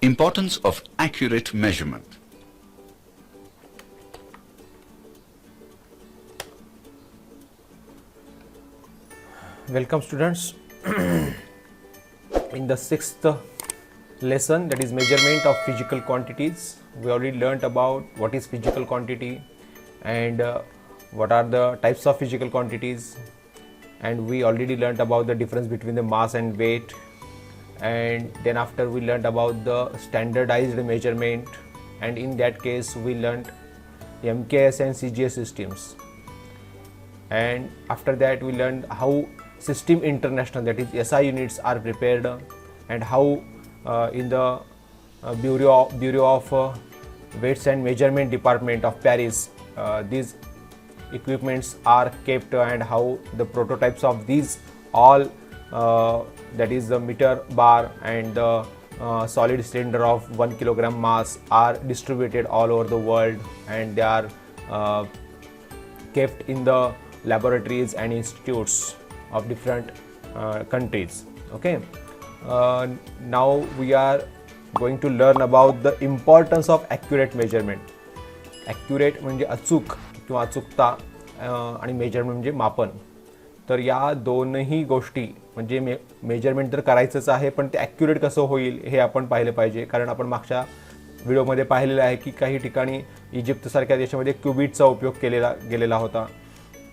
Importance of accurate measurement. Welcome students. In the sixth lesson, that is measurement of physical quantities, we already learnt about what is physical quantity and what are the types of physical quantities, and we already learnt about the difference between the mass and weight, and then after we learnt about the standardized measurement, and in that case we learnt MKS and CGS systems, and after that we learned how System International, that is SI units, are prepared, and how in the Bureau of Weights and Measurement Department of Paris these equipments are kept, and how the prototypes of these all that is the meter bar and the solid cylinder of 1 kilogram mass are distributed all over the world, and they are kept in the laboratories and institutes of different countries. Okay, now we are going to learn about the importance of accurate measurement. Accurate म्हणजे अचूक किंवा अचूकता आणि measurement म्हणजे मापन. तर या दोनही गोष्टी म्हणजे मेजरमेंट तर करायचंच आहे, पण ते ॲक्युरेट कसं होईल हे आपण पाहिलं पाहिजे. कारण आपण मागच्या व्हिडिओमध्ये पाहिलेलं आहे की काही ठिकाणी इजिप्तसारख्या देशामध्ये क्युबिटचा उपयोग केलेला गेलेला होता.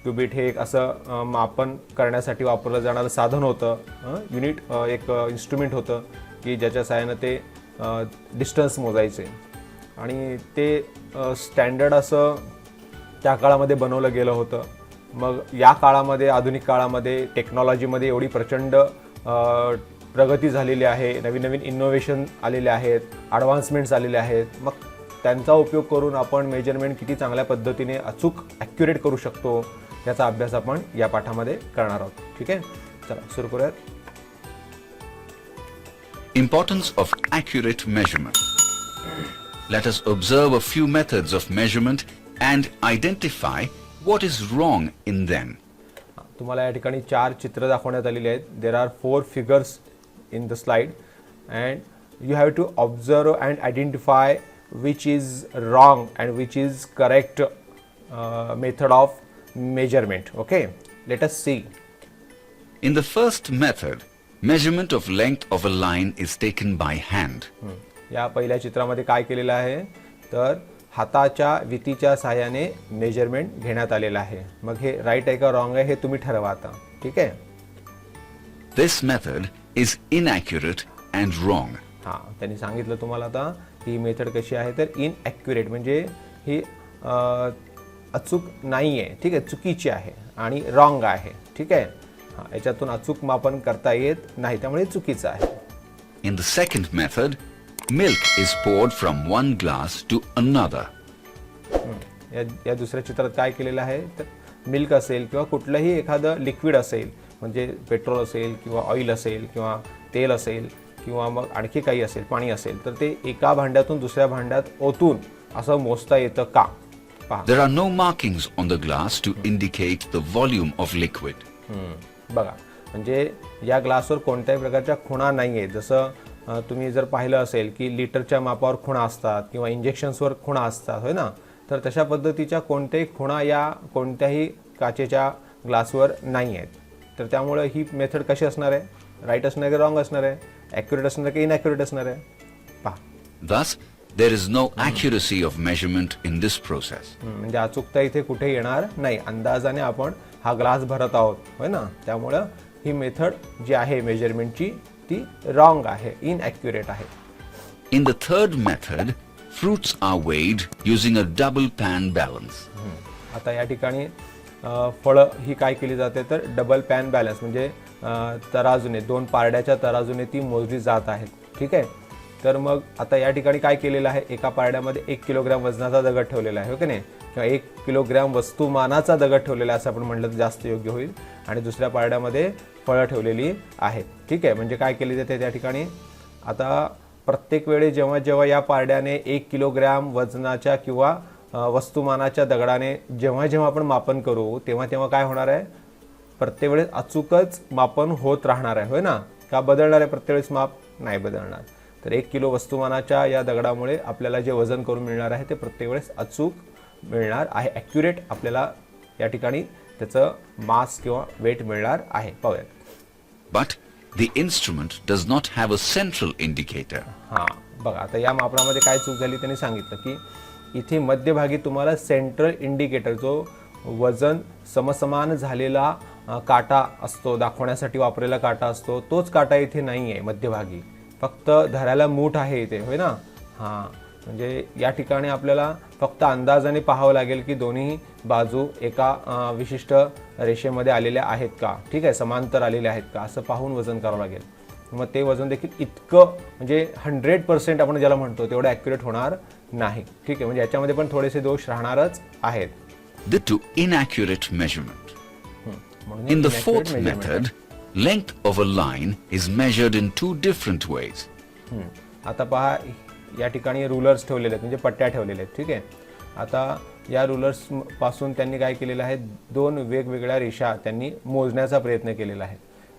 क्युबिट हे एक असं मापन करण्यासाठी वापरलं जाणारं साधन होतं, युनिट, एक इन्स्ट्रुमेंट होतं की ज्याच्या सहाय्यानं ते डिस्टन्स मोजायचे, आणि ते स्टँडर्ड असं त्या काळामध्ये बनवलं गेलं होतं. मग या काळामध्ये, आधुनिक काळामध्ये टेक्नॉलॉजीमध्ये एवढी प्रचंड प्रगती झालेली आहे, नवीन नवीन इनोव्हेशन आलेले आहेत, ॲडव्हान्समेंट्स आलेले आहेत. मग त्यांचा उपयोग करून आपण मेजरमेंट किती चांगल्या पद्धतीने अचूक ॲक्युरेट करू शकतो याचा अभ्यास आपण या पाठामध्ये करणार आहोत. ठीक आहे, चला सुरू करूयात. Importance of accurate measurement. Let us observe a few methods of measurement and identify what is wrong in them. तुम्हाला या ठिकाणी 4 चित्र दाखवण्यात आलेली आहेत. There are 4 figures in the slide and you have to observe and identify which is wrong and which is correct method of measurement. Okay, let us see. In the first method, measurement of length of a line is taken by hand. या पहिल्या चित्रामध्ये काय केलेलं आहे, तर हाताच्या वितीच्या सहाय्याने measurement घेण्यात आलेलं आहे. मग हे राईट आहे का रॉंग आहे हे तुम्ही ठरवा आता. ठीक आहे. This method is inaccurate and wrong. हां, त्यांनी सांगितलं तुम्हाला आता ही मेथड कशी आहे, तर इनॲक्युरेट म्हणजे ही अचूक नाही आहे. ठीक आहे, चुकीची आहे, आणि रॉंग आहे. ठीक आहे, हां, याच्यातून अचूक मापन करता येत नाही, त्यामुळे चुकीचं आहे. In the second method, milk is poured from one glass to another. या दुसऱ्या चित्रात काय केलेलं आहे, तर मिल्क असेल किंवा कुठलंही एखादं लिक्विड असेल, म्हणजे पेट्रोल असेल किंवा ऑइल असेल किंवा तेल असेल किंवा मग आणखी काही असेल, पाणी असेल, तर ते एका भांड्यातून दुसऱ्या भांड्यात ओतून असं मोजता येतं का. पहा, There are no markings on the glass to indicate the volume of liquid. बघा, म्हणजे या ग्लासवर कोणत्याही प्रकारच्या खुणा नाही आहेत. जसं तुम्ही जर पाहिलं असेल की लिटरच्या मापावर खुणा असतात किंवा इंजेक्शन्सवर खुणा असतात, होय ना, तर तशा पद्धतीच्या कोणत्याही खुणा या कोणत्याही काचेच्या ग्लासवर नाही आहेत. तर त्यामुळे ही मेथड कशी असणार आहे, राईट असणार आहे की रॉंग असणार आहे, ॲक्युरेट असणार आहे की इनॲक्युरेट असणार आहे. पहा, Thus, there is no accuracy of measurement in this process. म्हणजे अचूकता इथे कुठे येणार नाही. अंदाजाने आपण हा ग्लास भरत आहोत, होय ना, त्यामुळं ही मेथड जी आहे मेजरमेंटची ती रॉंग आहे, इनॲक्युरेट आहे. In the third method, fruits are weighed using a double pan balance. आता या ठिकाणी फळं ही काय केली जाते, तर डबल पॅन बॅलन्स म्हणजे तराजूने, 2 पारड्याच्या तराजूने ती मोजली जात आहेत. ठीक आहे, तर मग आता या ठिकाणी काय केलेलं आहे, एका पारड्यामध्ये 1 किलोग्राम वजनाचा दगड ठेवलेला आहे, हो की नाही, किंवा 1 किलोग्राम वस्तुमानाचा दगड ठेवलेला आहे असं आपण म्हटलं तर जास्त योग्य होईल, आणि दुसऱ्या पारड्यामध्ये फळं ठेवलेली आहेत. ठीक आहे, म्हणजे काय केली जाते त्या ठिकाणी, आता प्रत्येक वेळी जेव्हा जेव्हा या पारड्याने 1 किलोग्राम वजनाच्या किंवा वस्तुमानाच्या दगडाने जेव्हा जेव्हा आपण मापन करू तेव्हा तेव्हा काय होणार आहे, प्रत्येक वेळेस अचूकच मापन होत राहणार आहे, होय ना, का बदलणार आहे प्रत्येक वेळेस माप, नाही बदलणार. तर 1 किलो वस्तुमानाच्या या दगडामुळे आपल्याला जे वजन करून मिळणार आहे ते प्रत्येक वेळेस अचूक मिळणार आहे, ॲक्युरेट आपल्याला या ठिकाणी त्याचं मास किंवा वेट मिळणार आहे. पाहूयात. But the instrument does not have a central indicator. हां बघा, आता या मापनामध्ये काय चूक झाली त्यांनी सांगितलं की इथे मध्यभागी तुम्हाला सेंट्रल इंडिकेटर जो वजन समसमान झालेला काटा असतो, दाखवण्यासाठी वापरलेला काटा असतो, तोच काटा इथे नाही आहे मध्यभागी, फक्त धरायला मूठ आहे इथे, होय ना. हां, म्हणजे या ठिकाणी आपल्याला फक्त अंदाजाने पाहावं लागेल की दोन्ही बाजू एका विशिष्ट रेषेमध्ये आलेल्या आहेत का, ठीक आहे, समांतर आलेल्या आहेत का, असं पाहून वजन करावं लागेल. मग ते वजन देखील इतकं म्हणजे 100% आपण ज्याला म्हणतो तेवढं ॲक्युरेट होणार नाही, ठीक आहे. म्हणजे याच्यामध्ये पण थोडेसे दोष राहणारच आहेत. The two inaccurate measurement. In the fourth method, length of a line is measured in two different ways. आता पहा, या ठिकाणी रूलर्स ठेवलेले आहेत, म्हणजे पट्ट्या ठेवलेल्या आहेत, ठीक आहे. आता या रूलर्स पासून त्यांनी काय केलेलं आहे, दोन वेगवेगळ्या रेषा त्यांनी मोजण्याचा प्रयत्न केलेला आहे.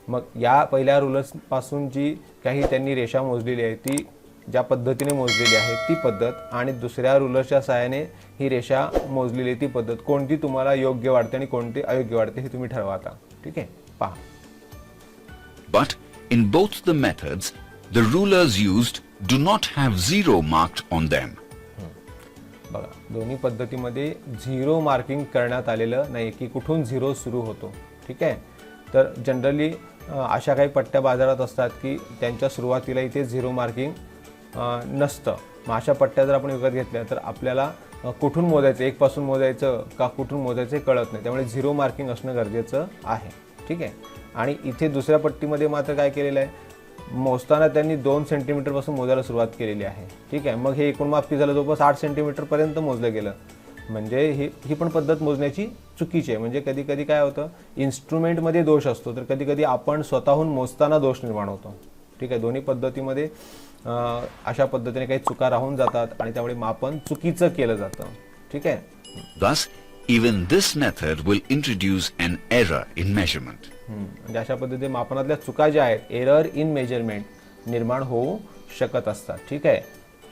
मग या पहिल्या रूलर्स पासून जी काही त्यांनी रेषा मोजलेली आहे ती ज्या पद्धतीने मोजलेली आहे ती पद्धत आणि दुसऱ्या रूलर्सच्या सहाय्याने ही रेषा मोजलेली ती पद्धत कोणती तुम्हाला योग्य वाटते आणि कोणती अयोग्य वाटते हे तुम्ही ठरवा आता, ठीक आहे. पहा. But in both the methods, the rulers used do not have zero marked on them. बघा, दोन्ही पद्धतीमध्ये झिरो मार्किंग करण्यात आलेलं नाही की कुठून झिरो सुरू होतो, ठीक आहे. तर जनरली अशा काही पट्ट्या बाजारात असतात की त्यांच्या सुरुवातीला इथे झिरो मार्किंग नसतं. मग अशा पट्ट्या जर आपण विकत घेतल्या तर आपल्याला कुठून मोजायचं, एक पासून मोजायचं का कुठून मोजायचं हे कळत नाही, त्यामुळे झिरो मार्किंग असणं गरजेचं आहे, ठीक आहे. आणि इथे दुसऱ्या पट्टीमध्ये मात्र काय केलेलं आहे, मोजताना त्यांनी 2 सेंटीमीटरपासून मोजायला सुरुवात केलेली आहे, ठीक आहे. मग हे एकूण माप किती झालं, जवळपास 8 सेंटीमीटरपर्यंत मोजलं गेलं. म्हणजे ही पण पद्धत मोजण्याची चुकीची आहे. म्हणजे कधी कधी काय होतं, इन्स्ट्रुमेंटमध्ये दोष असतो, तर कधी कधी आपण स्वतःहून मोजताना दोष निर्माण होतो, ठीक आहे. दोन्ही पद्धतीमध्ये अशा पद्धतीने काही चुका राहून जातात आणि त्यामुळे मापन चुकीचं केलं जातं, ठीक आहे. Thus, even this method will introduce an error in measurement. म्हणजे अशा पद्धतीने मापनातल्या चुका ज्या आहेत, एरर इन मेजरमेंट निर्माण होऊ शकत असतात, ठीक आहे.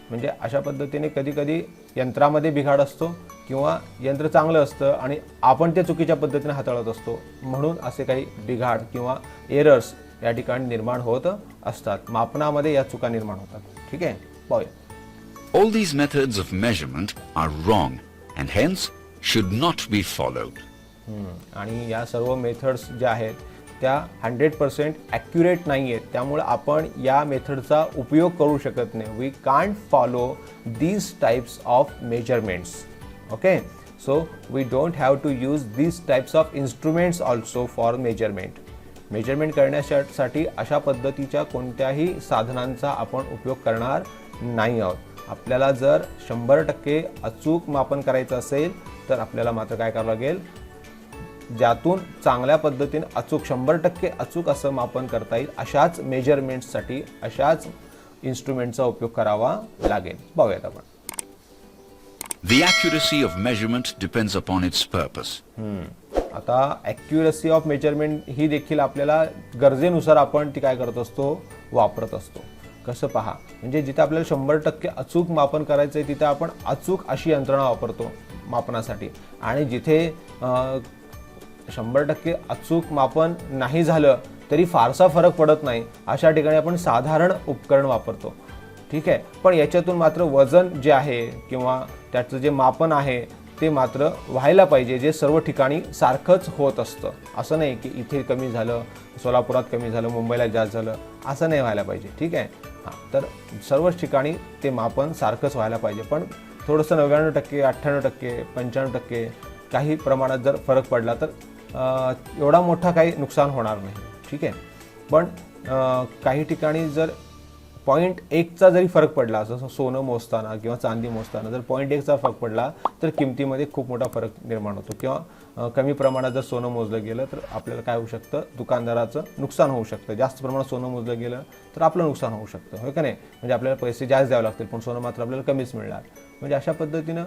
म्हणजे अशा पद्धतीने कधी कधी यंत्रामध्ये बिघाड असतो किंवा यंत्र चांगलं असतं आणि आपण ते चुकीच्या पद्धतीने हाताळत असतो, म्हणून असे काही बिघाड किंवा एरर्स या ठिकाणी निर्माण होत असतात. मापनामध्ये या चुका निर्माण होतात, ठीक आहे. पाहूया. All these methods of measurement are wrong and hence should not be followed. आणि या सर्व मेथड्स ज्या आहेत त्या 100% ॲक्युरेट नाही आहेत, त्यामुळे आपण या मेथडचा उपयोग करू शकत नाही. We can't follow these types of measurements, okay. So we don't have to use these types of instruments also for measurement. Measurement करण्यासाठी अशा पद्धतीच्या कोणत्याही साधनांचा आपण उपयोग करणार नाही आहोत. आपल्याला जर 100% अचूक मापन करायचं असेल तर आपल्याला मात्र काय करावं लागेल, ज्यातून चांगल्या पद्धतीने अचूक 100% अचूक असं मापन करता येईल अशाच मेजरमेंट्ससाठी अशाच इन्स्ट्रुमेंटचा उपयोग करावा लागेल. पाहूयात आपण. The accuracy of measurement depends upon its purpose. आता ॲक्युरसी ऑफ मेजरमेंट ही देखील आपल्याला गरजेनुसार आपण ती काय करत असतो, वापरत असतो. कसं पहा, म्हणजे जिथे आपल्याला 100% अचूक मापन करायचं आहे तिथे आपण अचूक अशी यंत्रणा वापरतो मापनासाठी, आणि जिथे 100% अचूक मापन नाही झालं तरी फारसा फरक पडत नाही अशा ठिकाणी आपण साधारण उपकरण वापरतो, ठीक आहे. पण याच्यातून मात्र वजन जे आहे किंवा त्याचं जे मापन आहे ते मात्र व्हायला पाहिजे, जे सर्व ठिकाणी सारखंच होत असतं. असं नाही की इथे कमी झालं, सोलापुरात कमी झालं, मुंबईला जास्त झालं, असं नाही व्हायला पाहिजे, ठीक आहे. हां, तर सर्वच ठिकाणी ते मापन सारखंच व्हायला पाहिजे. पण थोडंसं 99%, 98%, 95% काही प्रमाणात जर फरक पडला तर एवढा मोठा काही नुकसान होणार नाही, ठीक आहे. पण काही ठिकाणी जर 0.1चा जरी फरक पडला, जसं सोनं मोजताना किंवा चांदी मोजताना जर 0.1चा फरक पडला तर किमतीमध्ये खूप मोठा फरक निर्माण होतो. किंवा कमी प्रमाणात जर सोनं मोजलं गेलं तर आपल्याला काय होऊ शकतं, दुकानदाराचं नुकसान होऊ शकतं. जास्त प्रमाणात सोनं मोजलं गेलं तर आपलं नुकसान होऊ शकतं, होय का नाही. म्हणजे आपल्याला पैसे जास्त द्यावे लागतील पण सोनं मात्र आपल्याला कमीच मिळणार. म्हणजे अशा पद्धतीनं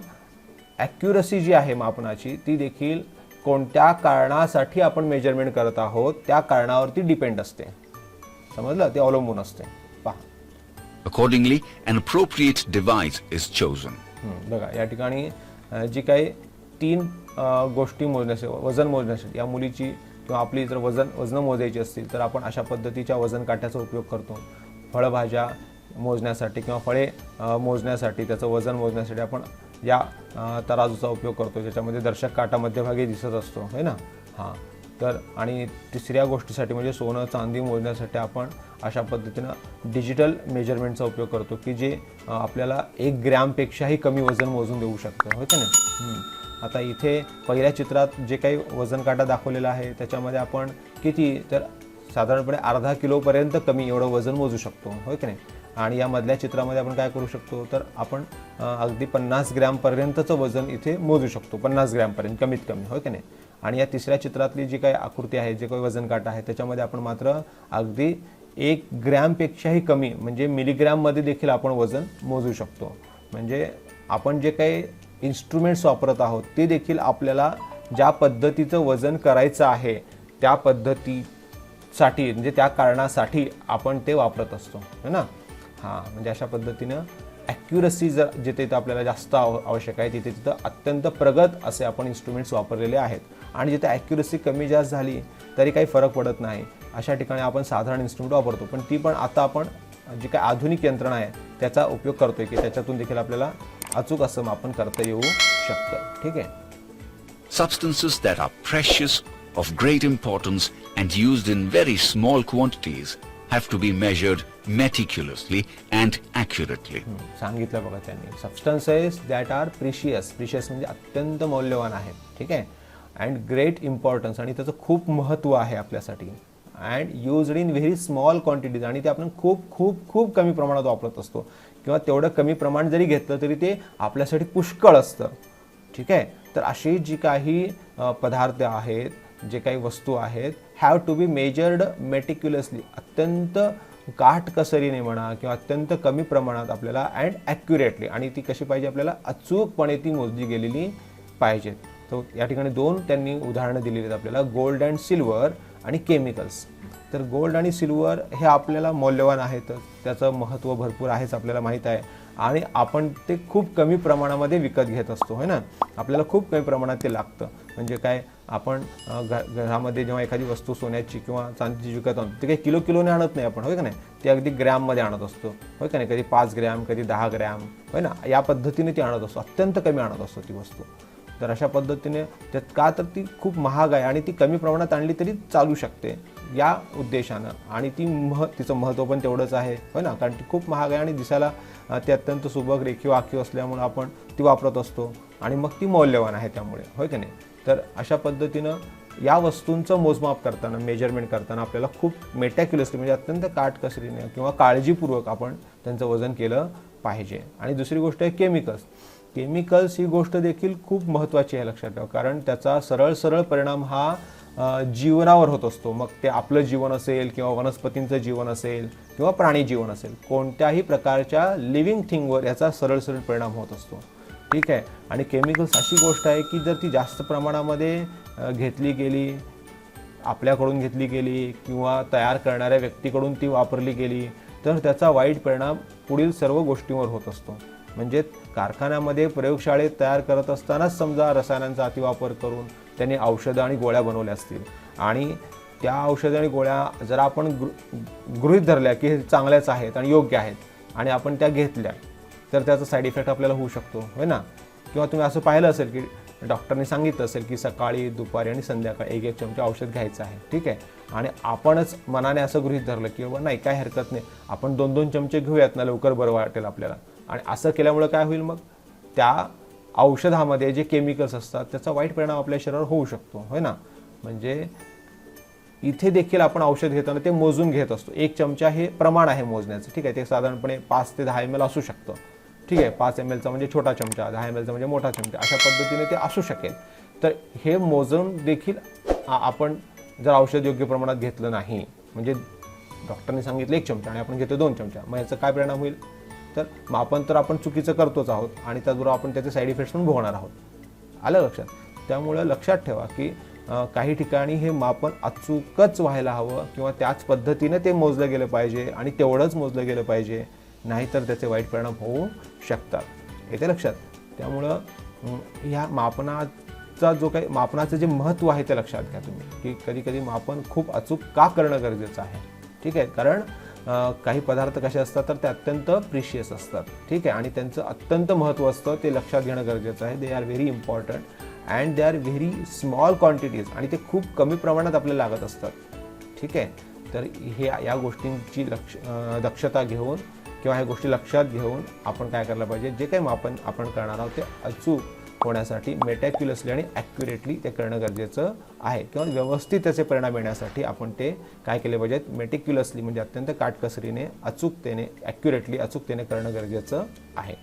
ॲक्युरसी जी आहे मापनाची ती देखील कोणत्या कारणासाठी आपण मेजरमेंट करत आहोत त्या कारणावरती डिपेंड असते. समजलं, ते अवलंबून असते. पहा. Accordingly, an appropriate device is chosen. बघा या ठिकाणी जी काही 3 गोष्टी मोजण्यासाठी, वजन मोजण्यासाठी या मुलीची किंवा आपली जर वजन मोजायची असतील तर आपण अशा पद्धतीच्या वजन काट्याचा उपयोग करतो. फळभाज्या मोजण्यासाठी किंवा फळे मोजण्यासाठी, त्याचं वजन मोजण्यासाठी आपण या तराजूचा उपयोग करतो, ज्याच्यामध्ये दर्शक काटा मध्यभागी दिसत असतो है ना. हां, तर आणि तिसऱ्या गोष्टीसाठी म्हणजे सोनं चांदी मोजण्यासाठी आपण अशा पद्धतीनं डिजिटल मेजरमेंटचा उपयोग करतो की जे आपल्याला 1 ग्रॅमपेक्षाही कमी वजन मोजून देऊ शकतं, हो की नाही. आता इथे पहिल्या चित्रात जे काही वजन काटा दाखवलेला आहे त्याच्यामध्ये आपण किती तर साधारणपणे अर्धा किलोपर्यंत कमी एवढं वजन मोजू शकतो, हो की नाही. आणि या मधल्या चित्रामध्ये आपण काय करू शकतो तर आपण अगदी 50 ग्रॅमपर्यंतचं वजन इथे मोजू शकतो, 50 ग्रॅमपर्यंत कमीत कमी, हो की नाही. आणि या तिसऱ्या चित्रातली जी काही आकृती आहे, जे काही वजन काटा आहे त्याच्यामध्ये आपण मात्र अगदी 1 ग्रॅमपेक्षाही कमी म्हणजे मिलीग्रॅममध्ये देखील आपण वजन मोजू शकतो. म्हणजे आपण जे काही इन्स्ट्रुमेंट्स वापरत आहोत ते देखील आपल्याला ज्या पद्धतीचं वजन करायचं आहे त्या पद्धतीसाठी म्हणजे त्या कारणासाठी आपण ते वापरत असतो, है ना. हां, म्हणजे अशा पद्धतीनं ॲक्युरसी जिथे आपल्याला जास्त आवश्यक आहे तिथं अत्यंत प्रगत असे आपण इन्स्ट्रुमेंट्स वापरलेले आहेत. आणि जिथे ॲक्युरसी कमी जास्त झाली तरी काही फरक पडत नाही, अशा ठिकाणी आपण साधारण इन्स्ट्रुमेंट वापरतो. पण ती पण आता आपण जी काही आधुनिक यंत्रणा आहे त्याचा उपयोग करतोय की त्याच्यातून देखील आपल्याला अचूक असं मापन करता येऊ शकतं, ठीक आहे. Substances that are precious, of great importance and used in very small quantities have to be measured meticulously and accurately. सांगितलं बघा त्यांनी, सबस्टन्सेस दॅट आर प्रिशियस म्हणजे अत्यंत मौल्यवान आहेत, ठीक आहे. अँड ग्रेट इम्पॉर्टन्स आणि त्याचं खूप महत्त्व आहे आपल्यासाठी. And used in very small quantities आणि ते आपण खूप खूप खूप कमी प्रमाणात वापरत असतो किंवा तेवढं कमी प्रमाण जरी घेतलं तरी ते आपल्यासाठी पुष्कळ असतं, ठीक आहे. तर अशी जी काही पदार्थ आहेत, जे काही वस्तू आहेत, हॅव टू बी मेजर्ड मेटिक्युलसली, अत्यंत काटकसरीने म्हणा किंवा अत्यंत कमी प्रमाणात आपल्याला अँड ॲक्युरेटली, आणि ती कशी पाहिजे आपल्याला अचूकपणे ती मोजली गेलेली पाहिजेत. तर या ठिकाणी 2 त्यांनी उदाहरणं दिलेली आहेत आपल्याला, गोल्ड अँड सिल्वर आणि केमिकल्स. तर गोल्ड आणि सिल्वर हे आपल्याला मौल्यवान आहेतच, त्याचं महत्त्व भरपूर आहेच आपल्याला माहीत आहे. आणि आपण ते खूप कमी प्रमाणामध्ये विकत घेत असतो, है ना. आपल्याला खूप कमी प्रमाणात ते लागतं. म्हणजे काय, आपण घरामध्ये जेव्हा एखादी वस्तू सोन्याची किंवा चांदीची विकत आणतो ते काही किलोने आणत नाही आपण, होय का नाही. ते अगदी ग्रॅममध्ये आणत असतो, होय का नाही. कधी 5 ग्रॅम, कधी 10 ग्रॅम, होय ना. या पद्धतीने ती आणत असतो, अत्यंत कमी आणत असतो ती वस्तू. तर अशा पद्धतीने त्यात का तर ती खूप महाग आहे आणि ती कमी प्रमाणात आणली तरी चालू शकते या उद्देशानं. आणि तिचं महत्त्व पण तेवढंच आहे, होय ना. कारण ती खूप महाग आहे आणि दिसायला ते अत्यंत सुबक रेखीव आखीव असल्यामुळे आपण ती वापरत असतो आणि मग ती मौल्यवान आहे त्यामुळे, होय की नाही. तर अशा पद्धतीनं या वस्तूंचं मोजमाप करताना, मेजरमेंट करताना आपल्याला खूप मेटॅक्युलसली म्हणजे अत्यंत काटकसरीने किंवा काळजीपूर्वक आपण त्यांचं वजन केलं पाहिजे. आणि दुसरी गोष्ट आहे केमिकल्स ही गोष्ट देखील खूप महत्त्वाची आहे, लक्षात ठेवा. कारण त्याचा सरळ परिणाम हा जीवनावर होत असतो. मग ते आपलं जीवन असेल किंवा वनस्पतींचं जीवन असेल किंवा प्राणी जीवन असेल, कोणत्याही प्रकारच्या लिव्हिंग थिंगवर याचा सरळ परिणाम होत असतो, ठीक आहे. आणि केमिकल्स अशी गोष्ट आहे की जर ती जास्त प्रमाणामध्ये घेतली गेली, आपल्याकडून घेतली गेली किंवा तयार करणाऱ्या व्यक्तीकडून ती वापरली गेली तर त्याचा वाईट परिणाम पुढील सर्व गोष्टींवर होत असतो. म्हणजे कारखान्यामध्ये, प्रयोगशाळेत तयार करत असतानाच समजा रसायनांचा अतिवापर करून त्यांनी औषधं आणि गोळ्या बनवल्या असतील आणि त्या औषधं आणि गोळ्या जर आपण गृहीत धरल्या की हे चांगल्याच आहेत आणि योग्य आहेत आणि आपण त्या घेतल्या तर त्याचा साईड इफेक्ट आपल्याला होऊ शकतो, होय ना. किंवा तुम्ही असं पाहिलं असेल की डॉक्टरने सांगितलं असेल की सकाळी, दुपारी आणि संध्याकाळी 1-1 चमचा औषध घ्यायचं आहे, ठीक आहे. आणि आपणच मनाने असं गृहीत धरलं की बाबा नाही, काय हरकत नाही, आपण 2-2 चमचे घेऊयात ना, लवकर बरं वाटेल आपल्याला. आणि असं केल्यामुळे काय होईल, मग त्या औषधामध्ये जे केमिकल्स असतात त्याचा वाईट परिणाम आपल्या शरीरावर होऊ शकतो, होय ना. म्हणजे इथे देखील आपण औषध घेताना ते मोजून घेत असतो. 1 चमचा हे प्रमाण आहे मोजण्याचं, ठीक आहे. ते साधारणपणे 5 ते 10 ml असू शकतं, ठीक आहे. 5 mlचा म्हणजे छोटा चमचा, 10 mlचा म्हणजे मोठा चमचा, अशा पद्धतीने ते असू शकेल. तर हे मोजून देखील आपण जर औषध योग्य प्रमाणात घेतलं नाही, म्हणजे डॉक्टरने सांगितलं 1 चमचा आणि आपण घेतो 2 चमचा, मग याचा काय परिणाम होईल. तर मापन तर आपण चुकीचं करतोच आहोत आणि त्याचबरोबर आपण त्याचे साईड इफेक्ट्स पण भोगणार आहोत, आलं लक्षात. त्यामुळे लक्षात ठेवा की काही ठिकाणी हे मापन अचूकच व्हायला हवं किंवा त्याच पद्धतीने ते मोजलं गेलं पाहिजे आणि तेवढंच मोजलं गेलं पाहिजे नाहीतर त्याचे वाईट परिणाम होऊ शकतात. येते लक्षात. त्यामुळं ह्या मापनाचा जो काही मापनाचं जे महत्त्व आहे ते लक्षात घ्या तुम्ही, की कधी कधी मापन खूप अचूक का करणं गरजेचं आहे. ठीक आहे, कारण काही पदार्थ कसे असतात तर ते अत्यंत प्रिशियस असतात. ठीक आहे, आणि त्यांचं अत्यंत महत्त्व असतं, ते लक्षात घेणं गरजेचं आहे. They are very important and they are very small quantities, आणि ते खूप कमी प्रमाणात आपल्याला लागत असतात. ठीक आहे, तर हे या गोष्टींची दक्षता घेऊन किंवा ह्या गोष्टी लक्षात घेऊन आपण काय करायला पाहिजे, जे काही मापन आपण करणार आहोत ते अचूक होण्यासाठी मेटॅक्युलसली आणि ॲक्युरेटली ते करणं गरजेचं आहे, किंवा व्यवस्थित त्याचे परिणाम येण्यासाठी आपण ते काय केले पाहिजेत, मेटिक्युलसली म्हणजे अत्यंत काटकसरीने, अचूकतेने, ॲक्युरेटली अचूकतेने करणं गरजेचं आहे.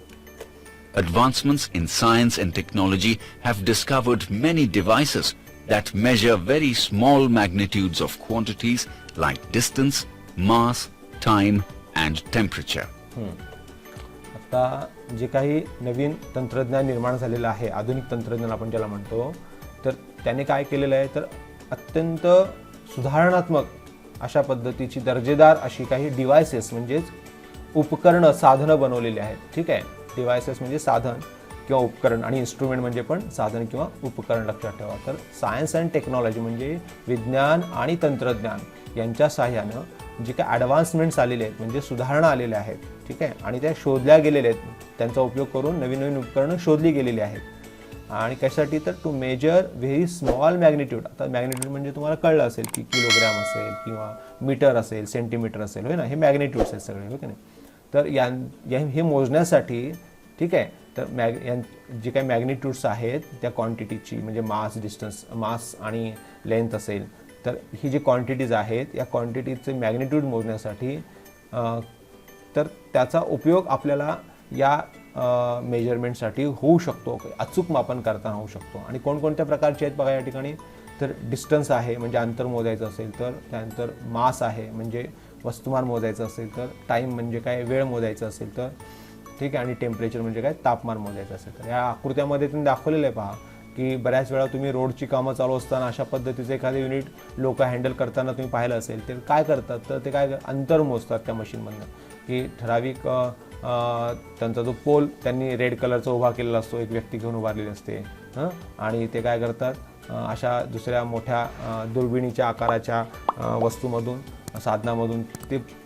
Advancements in science and technology have discovered many devices that measure very small magnitudes of quantities like distance, mass, time and temperature. आता जे काही नवीन तंत्रज्ञान निर्माण झालेलं आहे, आधुनिक तंत्रज्ञान आपण ज्याला म्हणतो, तर त्याने काय केलेलं आहे, तर अत्यंत सुधारणात्मक अशा पद्धतीची दर्जेदार अशी काही डिव्हायसेस म्हणजेच उपकरणं, साधनं बनवलेली आहेत. ठीक आहे, डिव्हायसेस म्हणजे साधन किंवा उपकरण, आणि इन्स्ट्रुमेंट म्हणजे पण साधन किंवा उपकरण, लक्षात ठेवा. तर सायन्स अँड टेक्नॉलॉजी म्हणजे विज्ञान आणि तंत्रज्ञान यांच्या साहाय्यानं जे काही ॲडव्हान्समेंट्स आलेले आहेत, म्हणजे सुधारणा आलेल्या आहेत. ठीक आहे, आणि त्या शोधल्या गेलेल्या आहेत, त्यांचा उपयोग करून नवीन नवीन उपकरणं शोधली गेलेली आहेत. आणि कशासाठी, तर to measure very small magnitude. आता मॅग्निट्यूड म्हणजे तुम्हाला कळलं असेल की किलोग्रॅम असेल किंवा मीटर असेल, सेंटीमीटर असेल, होय ना, हे मॅग्निट्यूड्स आहेत सगळे, हो की नाही. तर हे मोजण्यासाठी, ठीक आहे, तर जे काही मॅग्निट्यूड्स आहेत त्या क्वांटिटीची, म्हणजे मास, डिस्टन्स, मास आणि लेंथ असेल, तर ही जी क्वांटिटीज आहेत या क्वांटिटीचे मॅग्निट्यूड मोजण्यासाठी तर त्याचा उपयोग आपल्याला या मेजरमेंटसाठी होऊ शकतो, अचूक मापन करताना होऊ शकतो. आणि कोणकोणत्या प्रकारचे आहेत बघा या ठिकाणी, तर डिस्टन्स आहे म्हणजे अंतर मोजायचं असेल तर, त्यानंतर मास आहे म्हणजे वस्तुमान मोजायचं असेल तर, टाईम म्हणजे काय वेळ मोजायचं असेल तर, ठीक आहे, आणि टेम्परेचर म्हणजे काय तापमान मोजायचं असेल तर. या आकृत्यामध्ये तुम्ही दाखवलेलं आहे पहा, की बऱ्याच वेळा तुम्ही रोडची कामं चालू असताना अशा पद्धतीचं एखादे युनिट लोक हँडल करताना तुम्ही पाहिलं असेल, ते काय करतात, तर ते काय अंतर मोजतात त्या मशीनमधनं, की ठराविक त्यांचा जो पोल त्यांनी रेड कलरचा उभा केलेला असतो, एक व्यक्ती घेऊन उभारलेली असते, आणि ते काय करतात, अशा दुसऱ्या मोठ्या दुर्बिणीच्या आकाराच्या वस्तूमधून, साधनामधून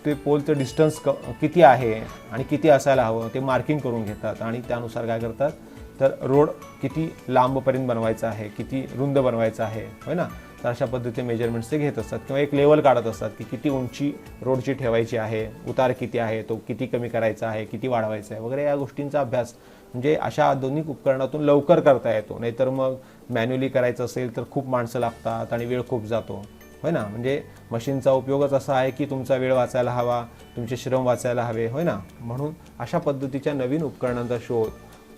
ते पोलचं डिस्टन्स किती आहे आणि किती असायला हवं ते मार्किंग करून घेतात, आणि त्यानुसार काय करतात, तर रोड किती लांबपर्यंत बनवायचा आहे, किती रुंद बनवायचा आहे, होय ना. तर अशा पद्धतीचे मेजरमेंट्स ते घेत असतात, किंवा एक लेवल काढत असतात की किती उंची रोडची ठेवायची आहे, उतार किती आहे, तो किती कमी करायचा आहे, किती वाढवायचा आहे वगैरे. या गोष्टींचा अभ्यास म्हणजे अशा आधुनिक उपकरणातून लवकर करता येतो. नाहीतर मग मॅन्युअली करायचं असेल तर खूप माणसं लागतात आणि वेळ खूप जातो, होय ना. म्हणजे मशीनचा उपयोगच असा आहे की तुमचा वेळ वाचायला हवा, तुमचे श्रम वाचायला हवे, होय ना. म्हणून अशा पद्धतीच्या नवीन उपकरणांचा शोध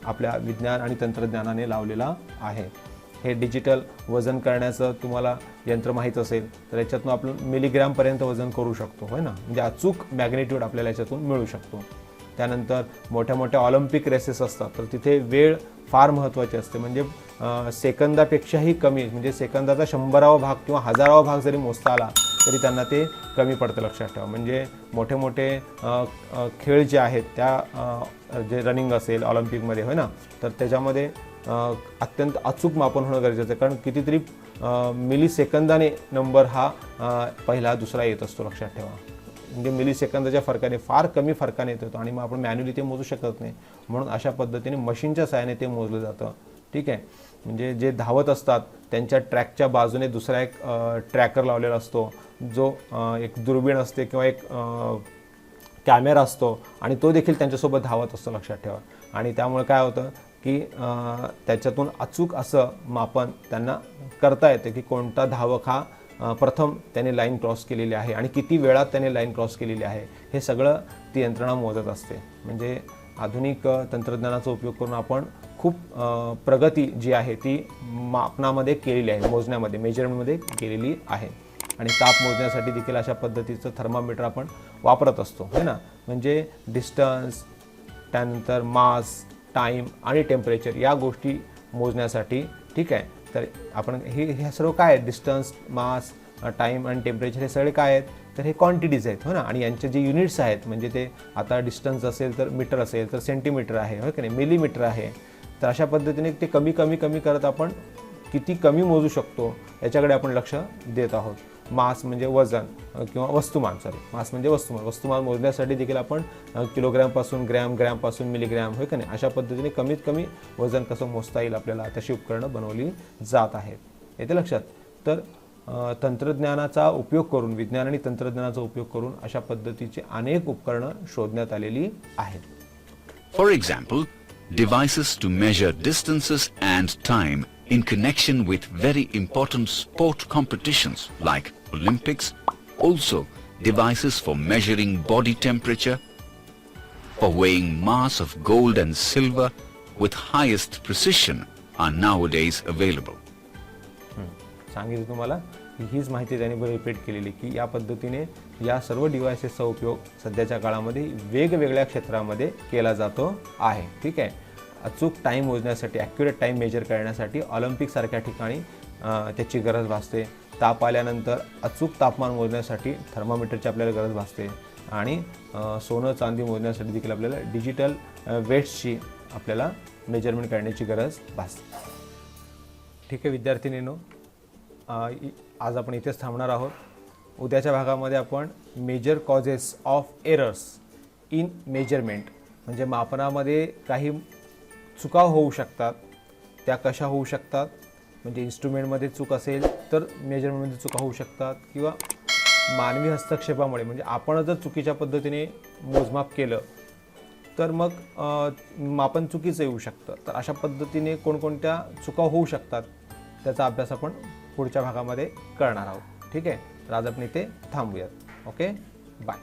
आपल्या विज्ञान आणि तंत्रज्ञानाने लावलेला आहे. हे डिजिटल वजन करण्याचं तुम्हाला यंत्र माहीत असेल तर याच्यातून आपण मिलीग्रॅमपर्यंत वजन करू शकतो, होय ना. म्हणजे अचूक मॅग्निट्यूड आपल्याला याच्यातून मिळू शकतो. त्यानंतर मोठ्या मोठ्या ऑलिम्पिक रेसेस असतात तर तिथे वेळ फार महत्त्वाची असते. म्हणजे सेकंदापेक्षाही कमी, म्हणजे सेकंदाचा 100वा भाग किंवा 1000वा भाग जरी मोजता आला तरी त्यांना ते कमी पडतं, लक्षात ठेवा. म्हणजे मोठे मोठे खेळ जे आहेत त्या जे रनिंग असेल ऑलिम्पिकमध्ये, होय ना, तर त्याच्यामध्ये अत्यंत अचूक मापन होणं गरजेचं आहे. कारण कितीतरी मिली सेकंदाने नंबर हा पहिला दुसरा येत असतो, लक्षात ठेवा. म्हणजे मिली सेकंदाच्या फरकाने, फार कमी फरकाने येत होतो, आणि मग आपण मॅन्युअली ते मोजू शकत नाही. म्हणून अशा पद्धतीने मशीनच्या सहाय्याने ते मोजलं जातं. ठीक आहे, म्हणजे जे धावत असतात त्यांच्या ट्रॅकच्या बाजूने दुसरा एक ट्रॅकर लावलेला असतो, जो एक दुर्बीण असते किंवा एक कॅमेरा असतो, आणि तो देखील त्यांच्यासोबत धावत असतो, लक्षात ठेवा. आणि त्यामुळे काय होतं की त्याच्यातून अचूक असं मापन त्यांना करता येते की कोणता धावक हा प्रथम त्याने लाईन क्रॉस केलेली आहे आणि किती वेळात त्याने लाईन क्रॉस केलेली आहे, हे सगळं ती यंत्रणा मोजत असते. म्हणजे आधुनिक तंत्रज्ञानाचा उपयोग करून आपण खूप प्रगती जी आहे ती मापनामध्ये केलेली आहे, मोजण्यामध्ये, मेजरमेंटमध्ये केलेली आहे. आणि ताप मोजण्यासाठी देखील अशा पद्धतीचं थर्मामीटर आपण वापरत असतो, है ना. म्हणजे डिस्टन्स, त्यानंतर मास, टाईम आणि टेम्परेचर या गोष्टी मोजण्यासाठी, ठीक आहे. तर आपण हे सर्व काय आहेत, डिस्टन्स, मास, टाईम आणि टेम्परेचर, हे सगळे काय आहेत, तर हे क्वांटिटीज आहेत हो ना, आणि यांचे जे युनिट्स आहेत म्हणजे ते आता डिस्टन्स असेल तर मीटर असेल तर सेंटीमीटर आहे हो की नाही, मिलीमीटर आहे. तर अशा पद्धतीने ते कमी कमी कमी करत आपण किती कमी मोजू शकतो याच्याकडे आपण लक्ष देत आहोत. मास म्हणजे वजन किंवा वस्तुमान, मास म्हणजे वस्तुमान मोजण्यासाठी देखील आपण किलोग्रॅमपासून ग्रॅम, ग्रॅमपासून मिलीग्रॅम होय का नाही, अशा पद्धतीने कमीत कमी वजन कसं मोजता येईल आपल्याला तशी उपकरणं बनवली जात आहेत. येते लक्षात. तर तंत्रज्ञानाचा उपयोग करून, विज्ञान आणि तंत्रज्ञानाचा उपयोग करून अशा पद्धतीची अनेक उपकरणं शोधण्यात आलेली आहेत. For example, devices to measure distances and time in connection with very important sport competitions like Olympics, also devices for measuring body temperature, for weighing mass of gold and silver with highest precision are nowadays available. सांगितलं तुम्हाला, हीच माहिती त्यांनी repeat केलेली की या पद्धतीने या सर्व डिव्हायसेसचा उपयोग सध्याच्या काळामध्ये वेगवेगळ्या क्षेत्रामध्ये केला जातो आहे. ठीक आहे. अचूक टाईम मोजण्यासाठी, ॲक्युरेट टाईम मेजर करण्यासाठी ऑलिम्पिकसारख्या ठिकाणी त्याची गरज भासते. ताप आल्यानंतर अचूक तापमान मोजण्यासाठी थर्मामीटरची आपल्याला गरज भासते. आणि सोनं चांदी मोजण्यासाठी देखील आपल्याला डिजिटल वेट्सची आपल्याला मेजरमेंट करण्याची गरज भासते. ठीक आहे विद्यार्थिनींनो, आज आपण इथेच थांबणार आहोत. उद्याच्या भागामध्ये आपण major causes of errors in measurement, म्हणजे मापनामध्ये काही चुका होऊ शकतात, त्या कशा होऊ शकतात, म्हणजे इन्स्ट्रुमेंटमध्ये चूक असेल तर मेजरमेंटमध्ये चुका होऊ शकतात, किंवा मानवी हस्तक्षेपामुळे म्हणजे आपण जर चुकीच्या पद्धतीने मोजमाप केलं तर मग मापन चुकीचं येऊ शकतं. तर अशा पद्धतीने कोणकोणत्या चुका होऊ शकतात त्याचा अभ्यास आपण पुढच्या भागामध्ये करणार आहोत. ठीक आहे. तर आज आपण इथे थांबूयात. Okay, bye.